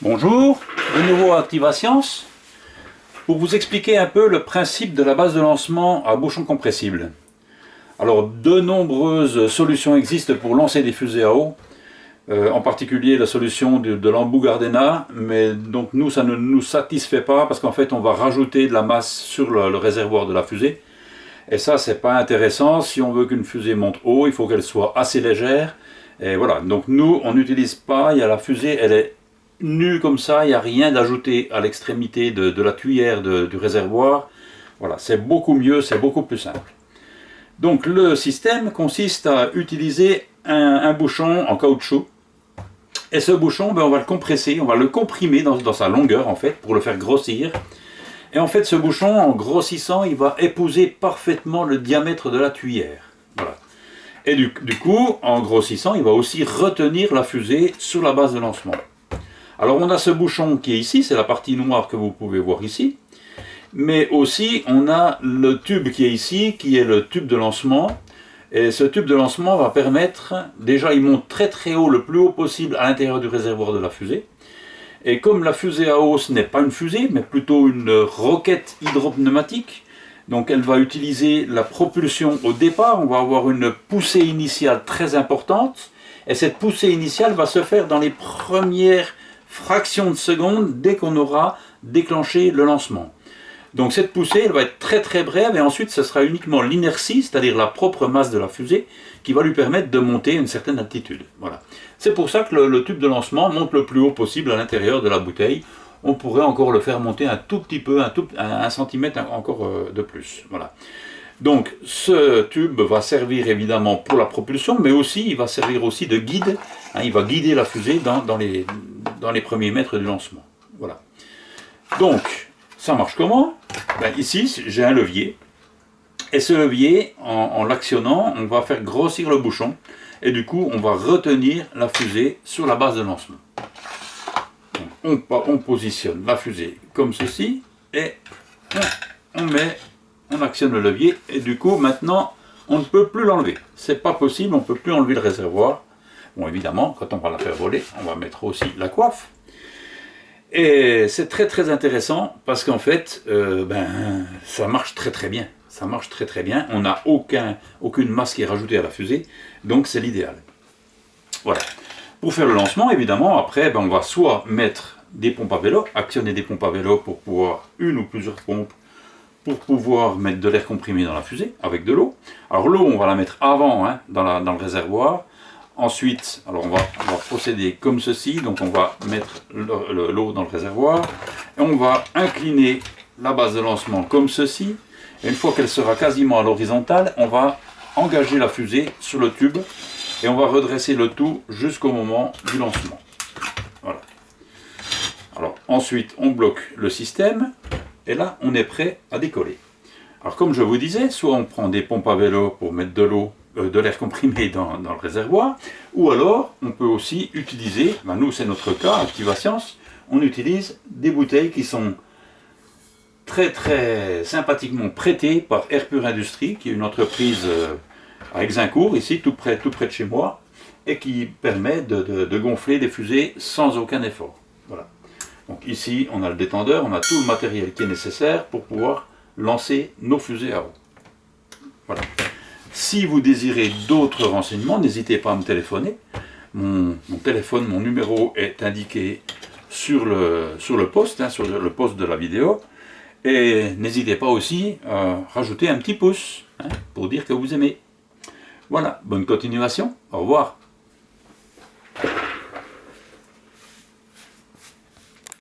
Bonjour, de nouveau à ActivaScience pour vous expliquer un peu le principe de la base de lancement à bouchon compressible. Alors, de nombreuses solutions existent pour lancer des fusées à eau, en particulier la solution de l'embout Gardena, mais donc nous ça ne nous satisfait pas parce qu'en fait on va rajouter de la masse sur le réservoir de la fusée. Et ça c'est pas intéressant. Si on veut qu'une fusée monte haut, il faut qu'elle soit assez légère. Et voilà, donc nous on n'utilise pas, la fusée elle est nue comme ça, il n'y a rien d'ajouté à l'extrémité de la tuyère du réservoir. Voilà, c'est beaucoup mieux, c'est beaucoup plus simple. Donc le système consiste à utiliser un bouchon en caoutchouc. Et ce bouchon, on va le compresser, on va le comprimer dans sa longueur en fait, pour le faire grossir. Et en fait ce bouchon, en grossissant, il va épouser parfaitement le diamètre de la tuyère. Voilà. Et du coup, en grossissant, il va aussi retenir la fusée sur la base de lancement. Alors on a ce bouchon qui est ici, c'est la partie noire que vous pouvez voir ici. Mais aussi on a le tube qui est ici, qui est le tube de lancement. Et ce tube de lancement va permettre, déjà il monte très très haut, le plus haut possible à l'intérieur du réservoir de la fusée. Et comme la fusée à eau, ce n'est pas une fusée, mais plutôt une roquette hydropneumatique, donc elle va utiliser la propulsion au départ, on va avoir une poussée initiale très importante, et cette poussée initiale va se faire dans les premières fractions de seconde dès qu'on aura déclenché le lancement. Donc cette poussée, elle va être très très brève, et ensuite ce sera uniquement l'inertie, c'est-à-dire la propre masse de la fusée, qui va lui permettre de monter à une certaine altitude. Voilà. C'est pour ça que le tube de lancement monte le plus haut possible à l'intérieur de la bouteille. On pourrait encore le faire monter un tout petit peu, un centimètre encore de plus. Voilà. Donc ce tube va servir évidemment pour la propulsion, mais aussi il va servir aussi de guide. Il va guider la fusée dans les premiers mètres du lancement. Voilà. Donc ça marche comment? Ici j'ai un levier. Et ce levier, en l'actionnant, on va faire grossir le bouchon. Et du coup, on va retenir la fusée sur la base de lancement. Donc, on positionne la fusée comme ceci. Et on actionne le levier. Et du coup, maintenant, on ne peut plus l'enlever. C'est pas possible, on ne peut plus enlever le réservoir. Bon, évidemment, quand on va la faire voler, on va mettre aussi la coiffe. Et c'est très très intéressant parce qu'en fait, ça marche très très bien. Ça marche très très bien. On n'a aucune masse qui est rajoutée à la fusée, donc c'est l'idéal. Voilà. Pour faire le lancement, évidemment, après, on va soit mettre des pompes à vélo, actionner des pompes à vélo pour pouvoir, une ou plusieurs pompes, pour pouvoir mettre de l'air comprimé dans la fusée avec de l'eau. Alors l'eau, on va la mettre avant dans le réservoir. Ensuite, alors on va procéder comme ceci, donc on va mettre l'eau dans le réservoir, et on va incliner la base de lancement comme ceci, et une fois qu'elle sera quasiment à l'horizontale, on va engager la fusée sur le tube, et on va redresser le tout jusqu'au moment du lancement. Voilà. Alors ensuite, on bloque le système, et là, on est prêt à décoller. Alors comme je vous disais, soit on prend des pompes à vélo pour mettre de l'eau, de l'air comprimé dans le réservoir, ou alors on peut aussi utiliser, nous c'est notre cas, ActivaScience, on utilise des bouteilles qui sont très très sympathiquement prêtées par Air Pur Industries, qui est une entreprise à Exincourt, ici tout près de chez moi, et qui permet de gonfler des fusées sans aucun effort. Voilà. Donc ici on a le détendeur, on a tout le matériel qui est nécessaire pour pouvoir lancer nos fusées à eau. Voilà. Si vous désirez d'autres renseignements, n'hésitez pas à me téléphoner. Mon téléphone, mon numéro est indiqué sur le post, sur le post de la vidéo. Et n'hésitez pas aussi à rajouter un petit pouce pour dire que vous aimez. Voilà, bonne continuation, au revoir.